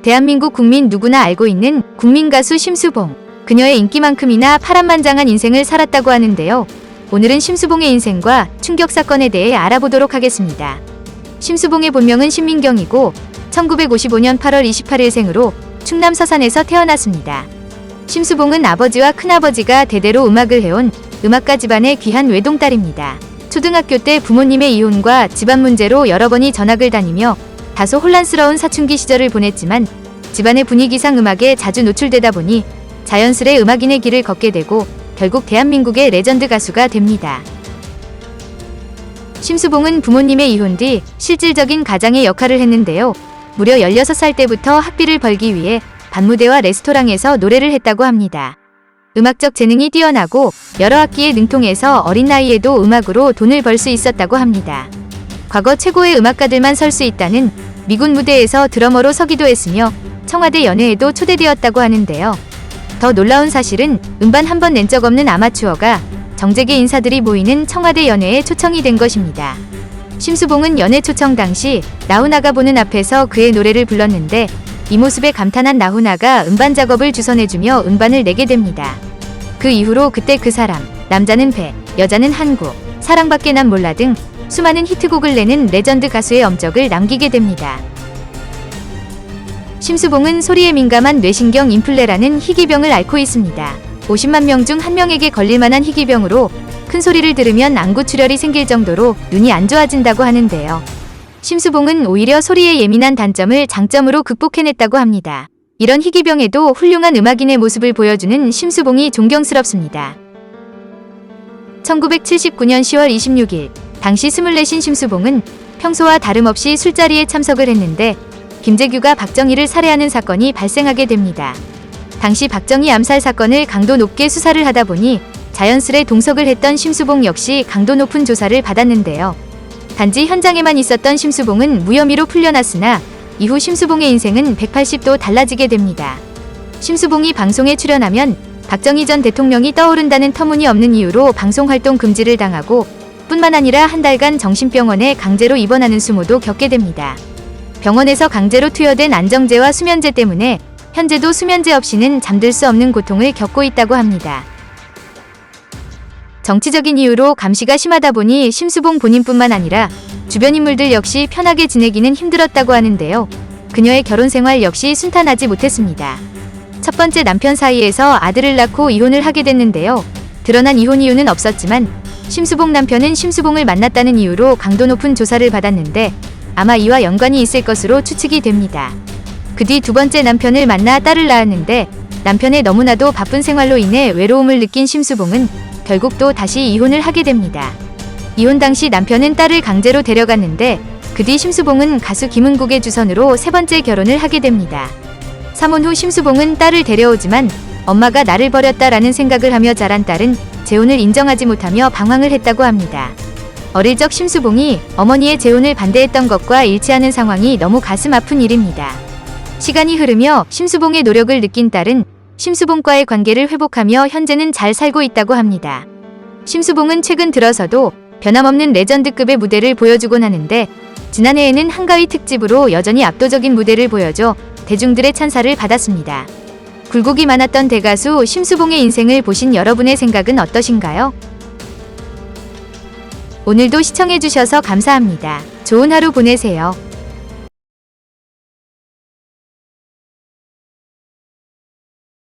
대한민국 국민 누구나 알고 있는 국민 가수 심수봉. 그녀의 인기만큼이나 파란만장한 인생을 살았다고 하는데요. 오늘은 심수봉의 인생과 충격 사건에 대해 알아보도록 하겠습니다. 심수봉의 본명은 신민경이고 1955년 8월 28일 생으로 충남 서산에서 태어났습니다. 심수봉은 아버지와 큰아버지가 대대로 음악을 해온 음악가 집안의 귀한 외동딸입니다. 초등학교 때 부모님의 이혼과 집안 문제로 여러 번이 전학을 다니며 다소 혼란스러운 사춘기 시절을 보냈지만 집안의 분위기상 음악에 자주 노출되다 보니 자연스레 음악인의 길을 걷게 되고 결국 대한민국의 레전드 가수가 됩니다. 심수봉은 부모님의 이혼 뒤 실질적인 가장의 역할을 했는데요. 무려 16살 때부터 학비를 벌기 위해 밤무대와 레스토랑에서 노래를 했다고 합니다. 음악적 재능이 뛰어나고 여러 악기에 능통해서 어린 나이에도 음악으로 돈을 벌 수 있었다고 합니다. 과거 최고의 음악가들만 설 수 있다는 미군 무대에서 드러머로 서기도 했으며 청와대 연회에도 초대되었다고 하는데요. 더 놀라운 사실은 음반 한 번 낸 적 없는 아마추어가 정재계 인사들이 모이는 청와대 연회에 초청이 된 것입니다. 심수봉은 연회 초청 당시 나훈아가 보는 앞에서 그의 노래를 불렀는데 이 모습에 감탄한 나훈아가 음반 작업을 주선해주며 음반을 내게 됩니다. 그 이후로 그때 그 사람, 남자는 배, 여자는 한국, 사랑밖에 난 몰라 등 수많은 히트곡을 내는 레전드 가수의 업적을 남기게 됩니다. 심수봉은 소리에 민감한 뇌신경 인플레라는 희귀병을 앓고 있습니다. 50만 명 중 1명에게 걸릴 만한 희귀병으로 큰 소리를 들으면 안구출혈이 생길 정도로 눈이 안 좋아진다고 하는데요. 심수봉은 오히려 소리에 예민한 단점을 장점으로 극복해냈다고 합니다. 이런 희귀병에도 훌륭한 음악인의 모습을 보여주는 심수봉이 존경스럽습니다. 1979년 10월 26일, 당시 24인 심수봉은 평소와 다름없이 술자리에 참석을 했는데 김재규가 박정희를 살해하는 사건이 발생하게 됩니다. 당시 박정희 암살 사건을 강도 높게 수사를 하다 보니 자연스레 동석을 했던 심수봉 역시 강도 높은 조사를 받았는데요. 단지 현장에만 있었던 심수봉은 무혐의로 풀려났으나 이후 심수봉의 인생은 180도 달라지게 됩니다. 심수봉이 방송에 출연하면 박정희 전 대통령이 떠오른다는 터무니없는 이유로 방송활동 금지를 당하고 뿐만 아니라 한 달간 정신병원에 강제로 입원하는 수모도 겪게 됩니다. 병원에서 강제로 투여된 안정제와 수면제 때문에 현재도 수면제 없이는 잠들 수 없는 고통을 겪고 있다고 합니다. 정치적인 이유로 감시가 심하다 보니 심수봉 본인뿐만 아니라 주변 인물들 역시 편하게 지내기는 힘들었다고 하는데요. 그녀의 결혼 생활 역시 순탄하지 못했습니다. 첫 번째 남편 사이에서 아들을 낳고 이혼을 하게 됐는데요. 드러난 이혼 이유는 없었지만 심수봉 남편은 심수봉을 만났다는 이유로 강도 높은 조사를 받았는데 아마 이와 연관이 있을 것으로 추측이 됩니다. 그 뒤 두 번째 남편을 만나 딸을 낳았는데 남편의 너무나도 바쁜 생활로 인해 외로움을 느낀 심수봉은 결국 또 다시 이혼을 하게 됩니다. 이혼 당시 남편은 딸을 강제로 데려갔는데 그 뒤 심수봉은 가수 김은국의 주선으로 세 번째 결혼을 하게 됩니다. 3혼 후 심수봉은 딸을 데려오지만 엄마가 나를 버렸다라는 생각을 하며 자란 딸은 재혼을 인정하지 못하며 방황을 했다고 합니다. 어릴 적 심수봉이 어머니의 재혼을 반대했던 것과 일치하는 상황이 너무 가슴 아픈 일입니다. 시간이 흐르며 심수봉의 노력을 느낀 딸은 심수봉과의 관계를 회복하며 현재는 잘 살고 있다고 합니다. 심수봉은 최근 들어서도 변함없는 레전드급의 무대를 보여주곤 하는데 지난해에는 한가위 특집으로 여전히 압도적인 무대를 보여줘 대중들의 찬사를 받았습니다. 굴곡이 많았던 대가수 심수봉의 인생을 보신 여러분의 생각은 어떠신가요? 오늘도 시청해주셔서 감사합니다. 좋은 하루 보내세요.